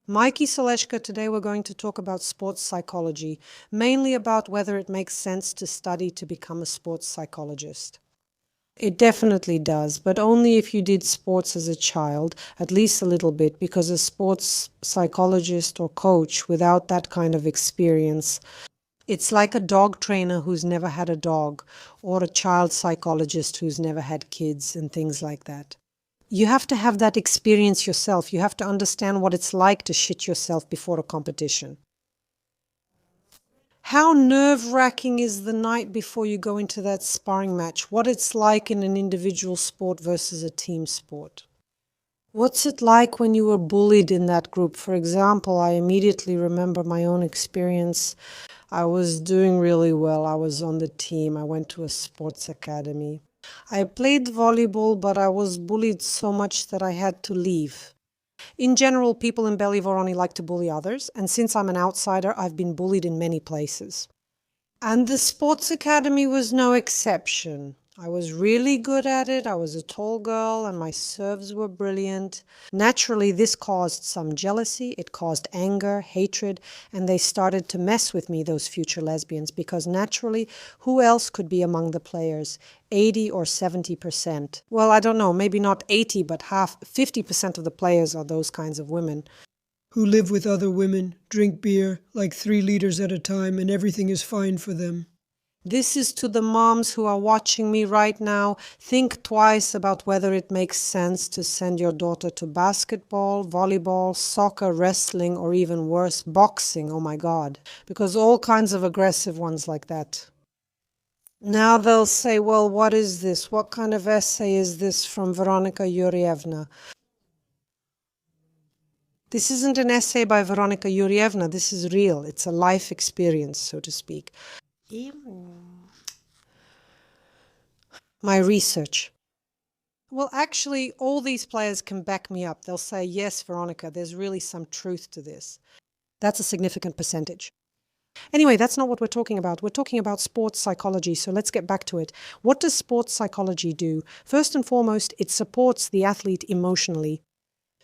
Mikey Soleshka, today we're going to talk about sports psychology, mainly about whether it makes sense to study to become a sports psychologist. It definitely does, but only if you did sports as a child, at least a little bit, because a sports psychologist or coach without that kind of experience, it's like a dog trainer who's never had a dog, or a child psychologist who's never had kids and things like that. You have to have that experience yourself. You have to understand what it's like to shit yourself before a competition. How nerve-wracking is the night before you go into that sparring match? What it's like in an individual sport versus a team sport? What's it like when you were bullied in that group? For example, I immediately remember my own experience. I was doing really well. I was on the team. I went to a sports academy. I played volleyball, but I was bullied so much that I had to leave. In general, people in Belivoroni like to bully others, and since I'm an outsider, I've been bullied in many places. And the sports academy was no exception. I was really good at it. I was a tall girl and my serves were brilliant. Naturally, this caused some jealousy. It caused anger, hatred, and they started to mess with me, those future lesbians, because naturally, who else could be among the players? 80 or 70%. Well, I don't know, maybe not 80, but 50% of the players are those kinds of women. Who live with other women, drink beer like 3 liters at a time, and everything is fine for them. This is to the moms who are watching me right now. Think twice about whether it makes sense to send your daughter to basketball, volleyball, soccer, wrestling, or even worse, boxing. Oh my God. Because all kinds of aggressive ones like that. Now they'll say, well, what is this? What kind of essay is this from Veronika Yurievna? This isn't an essay by Veronika Yurievna. This is real. It's a life experience, so to speak. My research. Well, actually, all these players can back me up. They'll say, yes, Veronika, there's really some truth to this. That's a significant percentage. Anyway, that's not what we're talking about. We're talking about sports psychology, so let's get back to it. What does sports psychology do? First and foremost, it supports the athlete emotionally.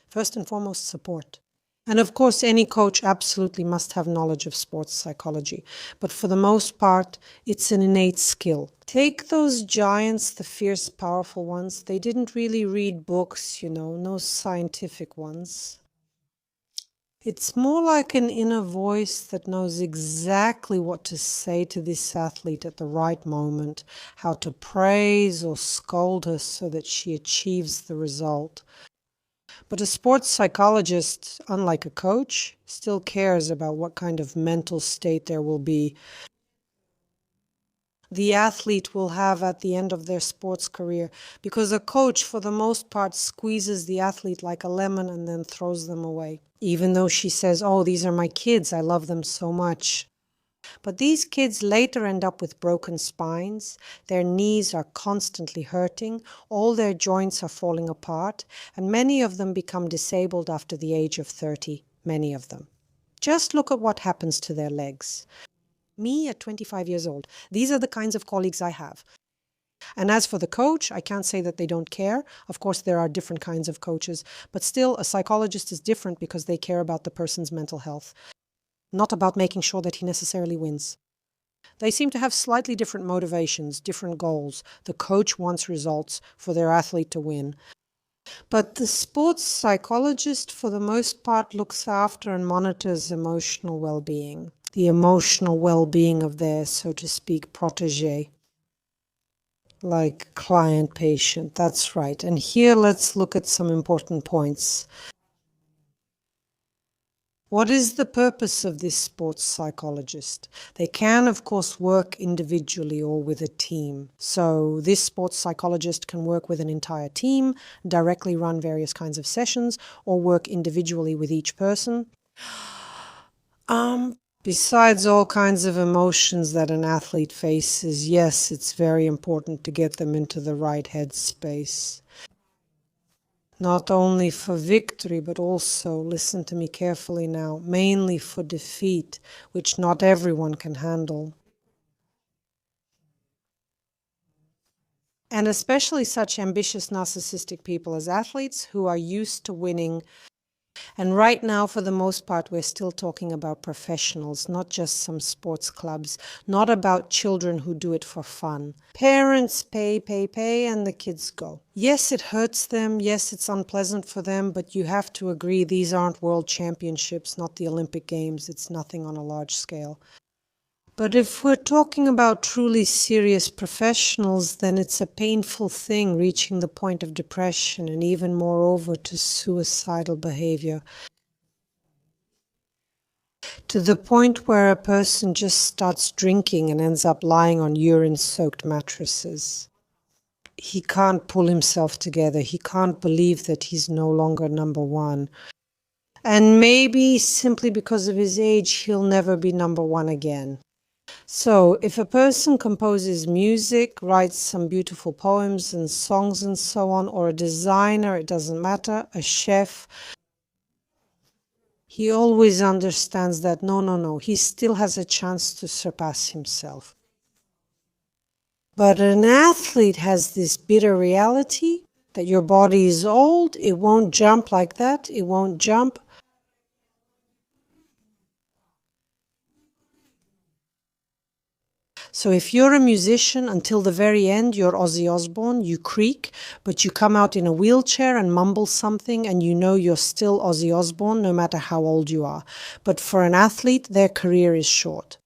First and foremost, support. And of course, any coach absolutely must have knowledge of sports psychology. But for the most part, it's an innate skill. Take those giants, the fierce, powerful ones. They didn't really read books, no scientific ones. It's more like an inner voice that knows exactly what to say to this athlete at the right moment, how to praise or scold her so that she achieves the result. But a sports psychologist, unlike a coach, still cares about what kind of mental state there will be. The athlete will have at the end of their sports career, because a coach, for the most part, squeezes the athlete like a lemon and then throws them away. Even though she says, oh, these are my kids, I love them so much. But these kids later end up with broken spines, their knees are constantly hurting, all their joints are falling apart, and many of them become disabled after the age of 30, many of them. Just look at what happens to their legs. Me at 25 years old, these are the kinds of colleagues I have. And as for the coach, I can't say that they don't care. Of course, there are different kinds of coaches, but still a psychologist is different because they care about the person's mental health, not about making sure that he necessarily wins. They seem to have slightly different motivations, different goals. The coach wants results for their athlete to win. But the sports psychologist, for the most part, looks after and monitors emotional well-being, the emotional well-being of their, so to speak, protege. Like client-patient, that's right. And here let's look at some important points. What is the purpose of this sports psychologist? They can, of course, work individually or with a team. So this sports psychologist can work with an entire team, directly run various kinds of sessions, or work individually with each person. Besides all kinds of emotions that an athlete faces, yes, it's very important to get them into the right headspace. Not only for victory, but also, listen to me carefully now, mainly for defeat, which not everyone can handle. And especially such ambitious narcissistic people as athletes who are used to winning And right now, for the most part, we're still talking about professionals, not just some sports clubs, not about children who do it for fun. Parents pay, and the kids go. Yes, it hurts them. Yes, it's unpleasant for them, but you have to agree these aren't world championships, not the Olympic Games. It's nothing on a large scale. But if we're talking about truly serious professionals, then it's a painful thing reaching the point of depression and even moreover to suicidal behavior. To the point where a person just starts drinking and ends up lying on urine-soaked mattresses. He can't pull himself together. He can't believe that he's no longer number one. And maybe simply because of his age, he'll never be number one again. So if a person composes music, writes some beautiful poems and songs and so on, or a designer, it doesn't matter, a chef, he always understands that no, he still has a chance to surpass himself. But an athlete has this bitter reality that your body is old, it won't jump like that, it won't jump. So if you're a musician, until the very end, you're Ozzy Osbourne, you creak, but you come out in a wheelchair and mumble something and you know you're still Ozzy Osbourne no matter how old you are. But for an athlete, their career is short.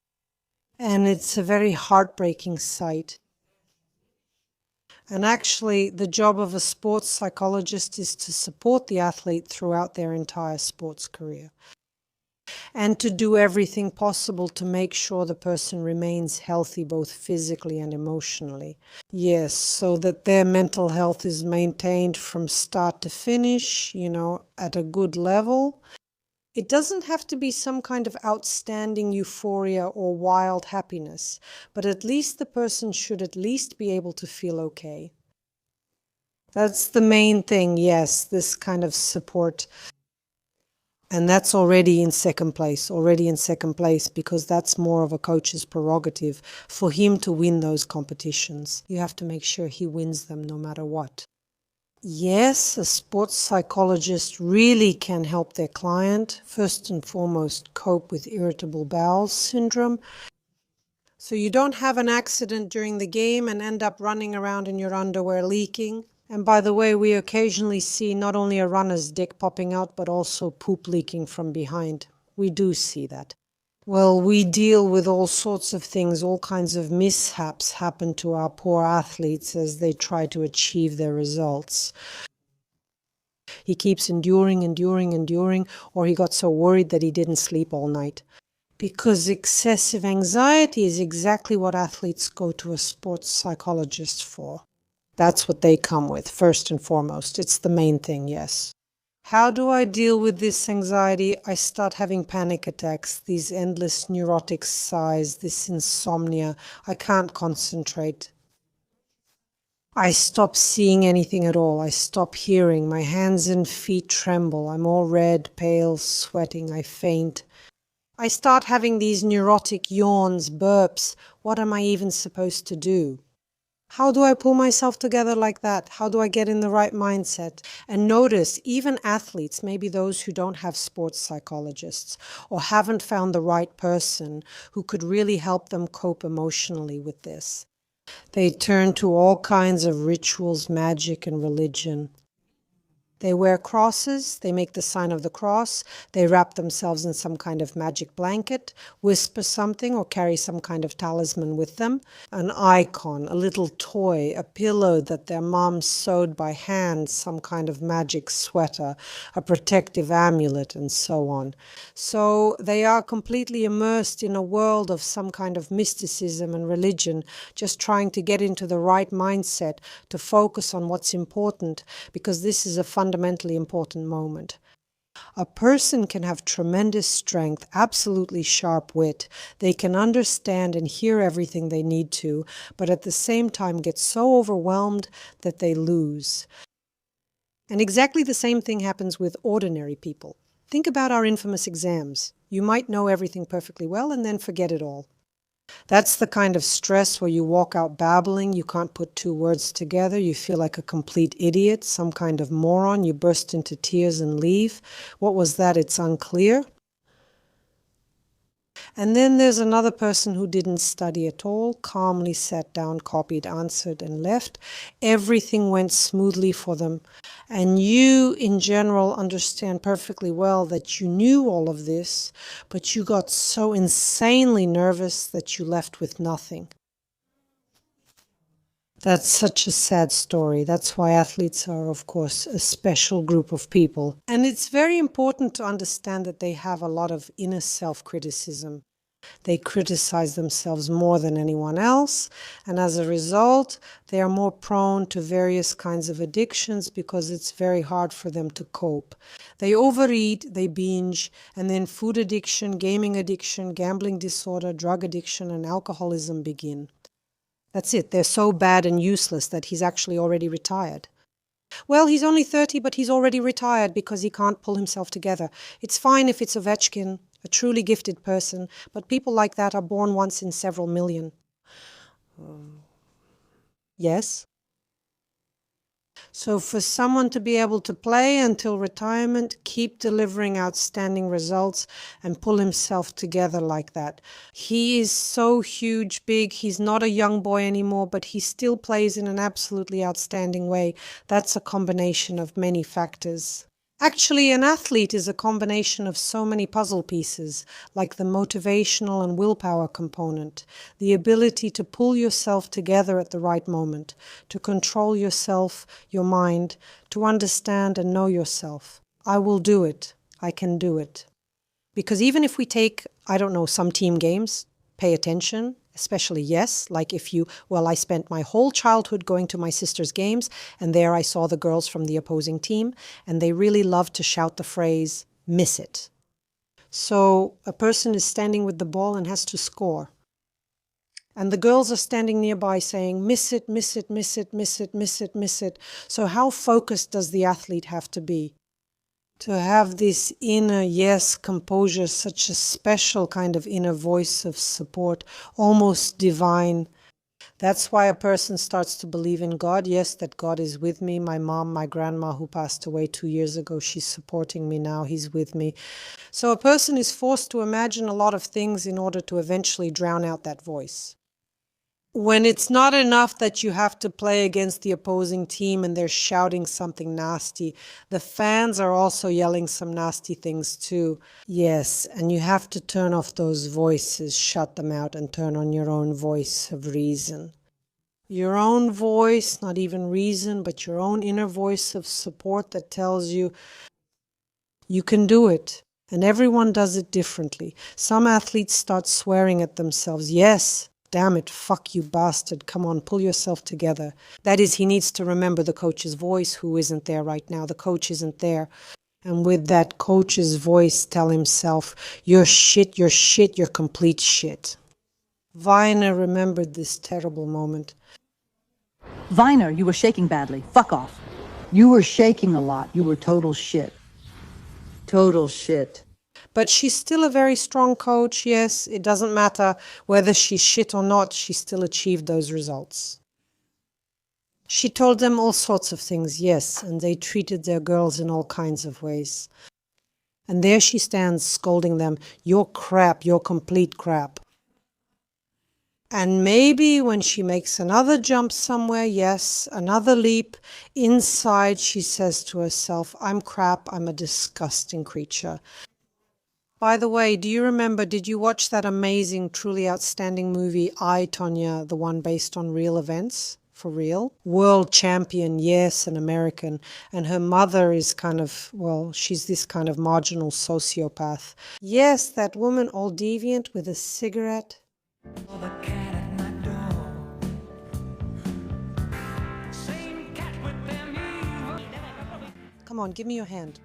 And it's a very heartbreaking sight. And actually, the job of a sports psychologist is to support the athlete throughout their entire sports career. And to do everything possible to make sure the person remains healthy both physically and emotionally. Yes, so that their mental health is maintained from start to finish, at a good level. It doesn't have to be some kind of outstanding euphoria or wild happiness, but at least the person should at least be able to feel okay. That's the main thing, yes, this kind of support. And that's already in second place, because that's more of a coach's prerogative for him to win those competitions. You have to make sure he wins them no matter what. Yes, a sports psychologist really can help their client, first and foremost, cope with irritable bowel syndrome. So you don't have an accident during the game and end up running around in your underwear leaking. And by the way, we occasionally see not only a runner's dick popping out, but also poop leaking from behind. We do see that. Well, we deal with all sorts of things, all kinds of mishaps happen to our poor athletes as they try to achieve their results. He keeps enduring, or he got so worried that he didn't sleep all night. Because excessive anxiety is exactly what athletes go to a sports psychologist for. That's what they come with, first and foremost. It's the main thing, yes. How do I deal with this anxiety? I start having panic attacks, these endless neurotic sighs, this insomnia. I can't concentrate. I stop seeing anything at all. I stop hearing. My hands and feet tremble. I'm all red, pale, sweating. I faint. I start having these neurotic yawns, burps. What am I even supposed to do? How do I pull myself together like that? How do I get in the right mindset? And notice, even athletes, maybe those who don't have sports psychologists or haven't found the right person who could really help them cope emotionally with this. They turn to all kinds of rituals, magic, and religion. They wear crosses, they make the sign of the cross, they wrap themselves in some kind of magic blanket, whisper something or carry some kind of talisman with them, an icon, a little toy, a pillow that their mom sewed by hand, some kind of magic sweater, a protective amulet, and so on. So they are completely immersed in a world of some kind of mysticism and religion, just trying to get into the right mindset to focus on what's important, because this is a fundamentally important moment. A person can have tremendous strength, absolutely sharp wit. They can understand and hear everything they need to, but at the same time get so overwhelmed that they lose. And exactly the same thing happens with ordinary people. Think about our infamous exams. You might know everything perfectly well and then forget it all. That's the kind of stress where you walk out babbling, you can't put two words together, you feel like a complete idiot, some kind of moron, you burst into tears and leave. What was that? It's unclear. And then there's another person who didn't study at all, calmly sat down, copied, answered, and left. Everything went smoothly for them. And you, in general, understand perfectly well that you knew all of this, but you got so insanely nervous that you left with nothing. That's such a sad story. That's why athletes are, of course, a special group of people. And it's very important to understand that they have a lot of inner self-criticism. They criticize themselves more than anyone else, and as a result, they are more prone to various kinds of addictions because it's very hard for them to cope. They overeat, they binge, and then food addiction, gaming addiction, gambling disorder, drug addiction, and alcoholism begin. That's it. They're so bad and useless that he's actually already retired. Well, he's only 30, but he's already retired because he can't pull himself together. It's fine if it's Ovechkin, a truly gifted person, but people like that are born once in several million. Yes? So for someone to be able to play until retirement, keep delivering outstanding results, and pull himself together like that. He is so huge, big, he's not a young boy anymore, but he still plays in an absolutely outstanding way. That's a combination of many factors. Actually, an athlete is a combination of so many puzzle pieces, like the motivational and willpower component, the ability to pull yourself together at the right moment, to control yourself, your mind, to understand and know yourself. I will do it. I can do it. Because even if we take, I don't know, some team games, pay attention, especially like if I spent my whole childhood going to my sister's games, and there I saw the girls from the opposing team, and they really loved to shout the phrase, miss it. So a person is standing with the ball and has to score. And the girls are standing nearby saying, miss it, miss it, miss it, miss it, miss it, miss it. So how focused does the athlete have to be? To have this inner, composure, such a special kind of inner voice of support, almost divine. That's why a person starts to believe in God. Yes, that God is with me. My mom, my grandma, who passed away 2 years ago, she's supporting me now. He's with me. So a person is forced to imagine a lot of things in order to eventually drown out that voice. When it's not enough that you have to play against the opposing team and they're shouting something nasty, the fans are also yelling some nasty things too. Yes, and you have to turn off those voices, shut them out, and turn on your own voice of reason. Your own voice, not even reason, but your own inner voice of support that tells you, you can do it. And everyone does it differently. Some athletes start swearing at themselves. Yes. Damn it, fuck you bastard, come on, pull yourself together. That is, he needs to remember the coach's voice, who isn't there right now. The coach isn't there. And with that coach's voice, tell himself, you're shit, you're complete shit. Viner remembered this terrible moment. Viner, you were shaking badly. Fuck off. You were shaking a lot. You were total shit. Total shit. But she's still a very strong coach, yes. It doesn't matter whether she's shit or not, she still achieved those results. She told them all sorts of things, yes, and they treated their girls in all kinds of ways. And there she stands scolding them, you're crap, you're complete crap. And maybe when she makes another jump somewhere, yes, another leap, inside she says to herself, I'm crap, I'm a disgusting creature. By the way, did you watch that amazing, truly outstanding movie, I, Tonya, the one based on real events? For real? World champion, yes, an American. And her mother is she's this kind of marginal sociopath. Yes, that woman, all deviant with a cigarette. Come on, give me your hand.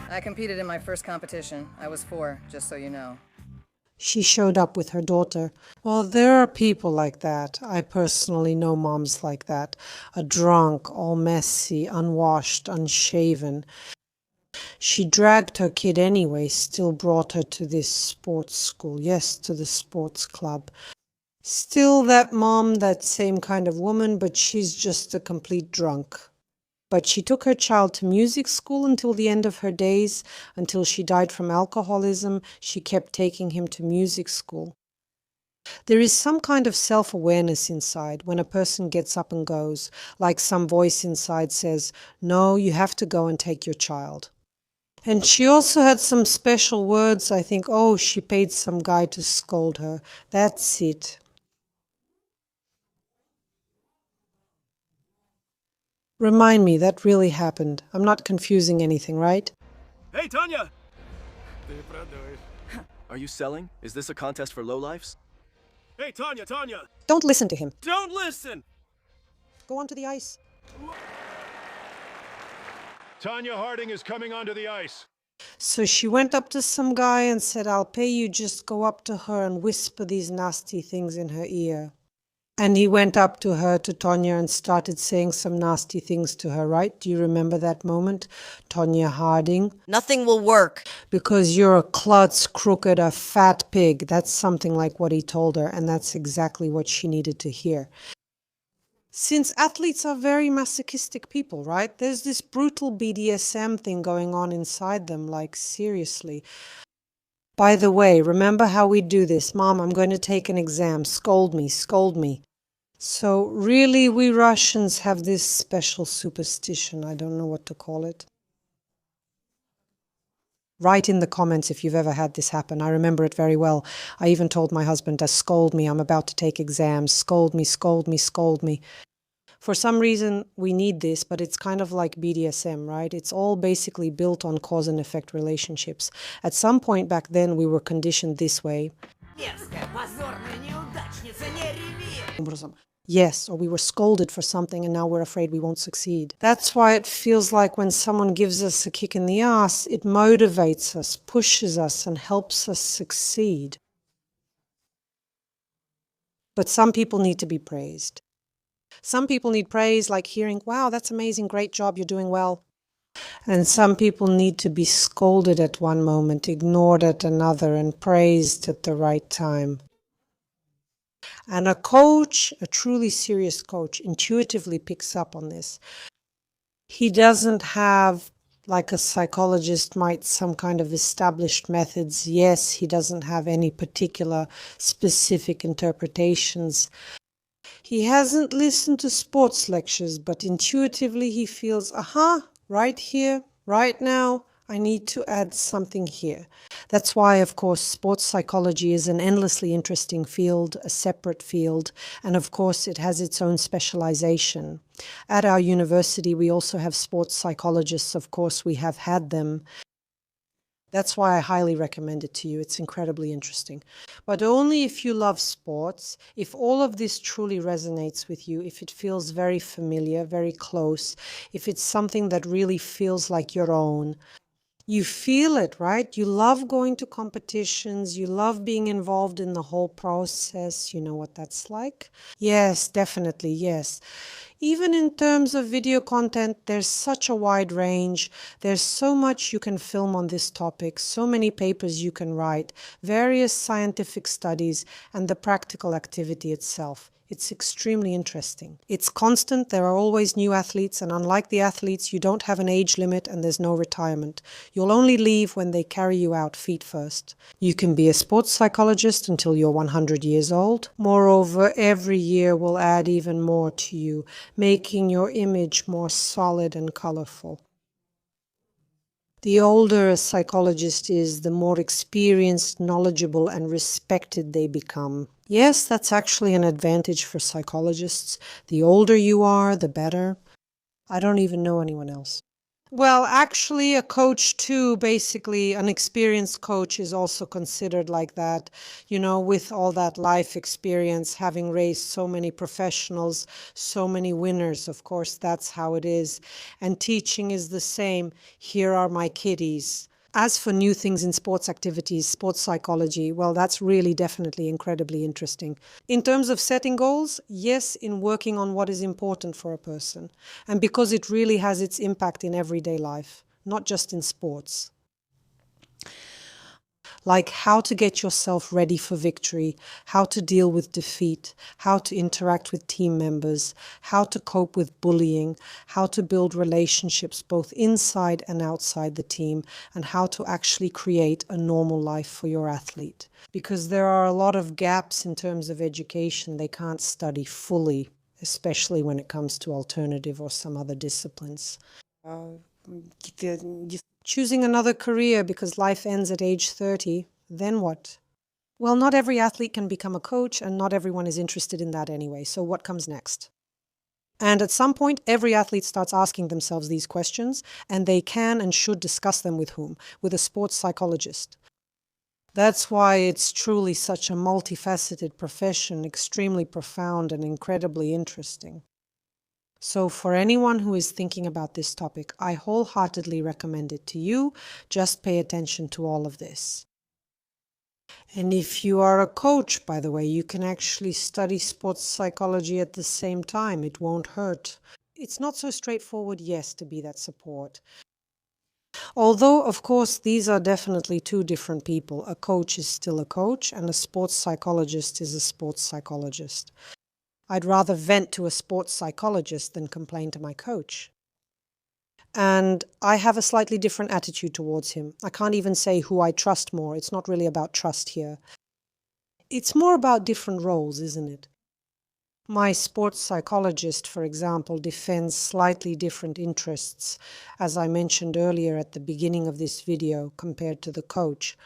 I competed in my first competition. I was 4, just so you know. She showed up with her daughter. Well, there are people like that. I personally know moms like that. A drunk, all messy, unwashed, unshaven. She dragged her kid anyway, still brought her to this sports school. Yes, to the sports club. Still that mom, that same kind of woman, but she's just a complete drunk. But she took her child to music school until the end of her days, until she died from alcoholism. She kept taking him to music school. There is some kind of self-awareness inside when a person gets up and goes, like some voice inside says, no, you have to go and take your child. And she also had some special words, I think, oh, she paid some guy to scold her. That's it. Remind me, that really happened. I'm not confusing anything, right? Hey, Tanya! Are you selling? Is this a contest for lowlifes? Hey, Tanya, Tanya! Don't listen to him. Don't listen! Go onto the ice. Tanya Harding is coming onto the ice. So she went up to some guy and said, I'll pay you, just go up to her and whisper these nasty things in her ear. And he went up to her, to Tonya, and started saying some nasty things to her, right? Do you remember that moment? Tonya Harding. Nothing will work. Because you're a klutz, crooked, a fat pig. That's something like what he told her, and that's exactly what she needed to hear. Since athletes are very masochistic people, right? There's this brutal BDSM thing going on inside them, like seriously. By the way, remember how we do this? Mom, I'm going to take an exam. Scold me, scold me. So really, we Russians have this special superstition. I don't know what to call it. Write in the comments if you've ever had this happen. I remember it very well. I even told my husband to scold me. I'm about to take exams. Scold me, scold me, scold me. For some reason, we need this, but it's kind of like BDSM, right? It's all basically built on cause and effect relationships. At some point back then, we were conditioned this way. Yes, or we were scolded for something and now we're afraid we won't succeed. That's why it feels like when someone gives us a kick in the ass, it motivates us, pushes us, and helps us succeed. But some people need to be praised. Some people need praise, like hearing, wow, that's amazing, great job, you're doing well. And some people need to be scolded at one moment, ignored at another, and praised at the right time. And a coach, a truly serious coach, intuitively picks up on this. He doesn't have, like a psychologist might, some kind of established methods. Yes, he doesn't have any particular specific interpretations. He hasn't listened to sports lectures, but intuitively he feels, aha, right here, right now, I need to add something here. That's why, of course, sports psychology is an endlessly interesting field, a separate field, and of course it has its own specialization. At our university, we also have sports psychologists. Of course, we have had them. That's why I highly recommend it to you. It's incredibly interesting. But only if you love sports, if all of this truly resonates with you, if it feels very familiar, very close, if it's something that really feels like your own. You feel it, right? You love going to competitions. You love being involved in the whole process. You know what that's like? Yes, definitely, yes. Even in terms of video content, there's such a wide range. There's so much you can film on this topic, so many papers you can write, various scientific studies, and the practical activity itself. It's extremely interesting. It's constant. There are always new athletes, and unlike the athletes, you don't have an age limit and there's no retirement. You'll only leave when they carry you out feet first. You can be a sports psychologist until you're 100 years old. Moreover, every year will add even more to you, making your image more solid and colorful. The older a psychologist is, the more experienced, knowledgeable, and respected they become. Yes, that's actually an advantage for psychologists. The older you are, the better. I don't even know anyone else. Well, actually, a coach too, basically, an experienced coach is also considered like that. You know, with all that life experience, having raised so many professionals, so many winners, of course, that's how it is. And teaching is the same. Here are my kiddies. As for new things in sports activities, sports psychology, well, that's really definitely incredibly interesting. In terms of setting goals, yes, in working on what is important for a person. And because it really has its impact in everyday life. not just in sports. Like how to get yourself ready for victory, how to deal with defeat, how to interact with team members, how to cope with bullying, how to build relationships both inside and outside the team, and how to actually create a normal life for your athlete. Because there are a lot of gaps in terms of education. They can't study fully, especially when it comes to alternative or some other disciplines. Choosing another career because life ends at age 30, then what? Well, not every athlete can become a coach, and not everyone is interested in that anyway. So what comes next? And at some point, every athlete starts asking themselves these questions, and they can and should discuss them with whom? With a sports psychologist. That's why it's truly such a multifaceted profession, extremely profound and incredibly interesting. So for anyone who is thinking about this topic, I wholeheartedly recommend it to you. Just pay attention to all of this. And if you are a coach, by the way, you can actually study sports psychology at the same time. It won't hurt. It's not so straightforward, yes, to be that support. Although, of course, these are definitely two different people. A coach is still a coach, and a sports psychologist is a sports psychologist. I'd rather vent to a sports psychologist than complain to my coach. And I have a slightly different attitude towards him. I can't even say who I trust more. It's not really about trust here. It's more about different roles, isn't it? My sports psychologist, for example, defends slightly different interests, as I mentioned earlier at the beginning of this video, compared to the coach.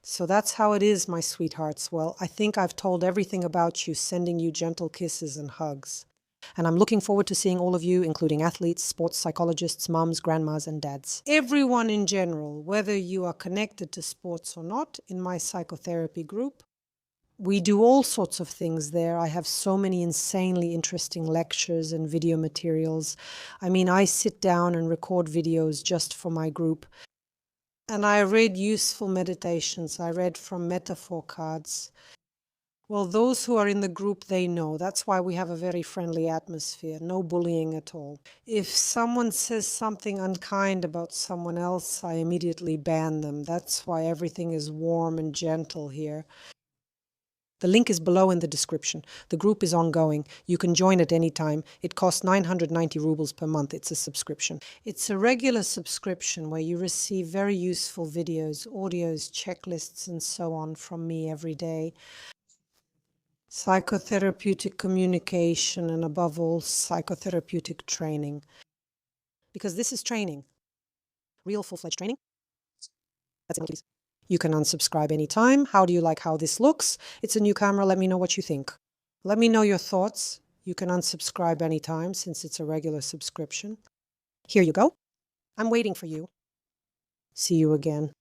So that's how it is, my sweethearts. Well, I think I've told everything about you, sending you gentle kisses and hugs. And I'm looking forward to seeing all of you, including athletes, sports psychologists, mums, grandmas, and dads. Everyone in general, whether you are connected to sports or not, in my psychotherapy group. We do all sorts of things there. I have so many insanely interesting lectures and video materials. I mean, I sit down and record videos just for my group. And I read useful meditations. I read from metaphor cards. Well, those who are in the group, they know. That's why we have a very friendly atmosphere. No bullying at all. If someone says something unkind about someone else, I immediately ban them. That's why everything is warm and gentle here. The link is below in the description. The group is ongoing. You can join at any time. It costs 990 rubles per month. It's a subscription. It's a regular subscription where you receive very useful videos, audios, checklists, and so on from me every day. Psychotherapeutic communication, and above all, psychotherapeutic training. Because this is training. Real full-fledged training. That's it, please. You can unsubscribe anytime. How do you like how this looks? It's a new camera. Let me know what you think. Let me know your thoughts. You can unsubscribe anytime since it's a regular subscription. Here you go. I'm waiting for you. See you again.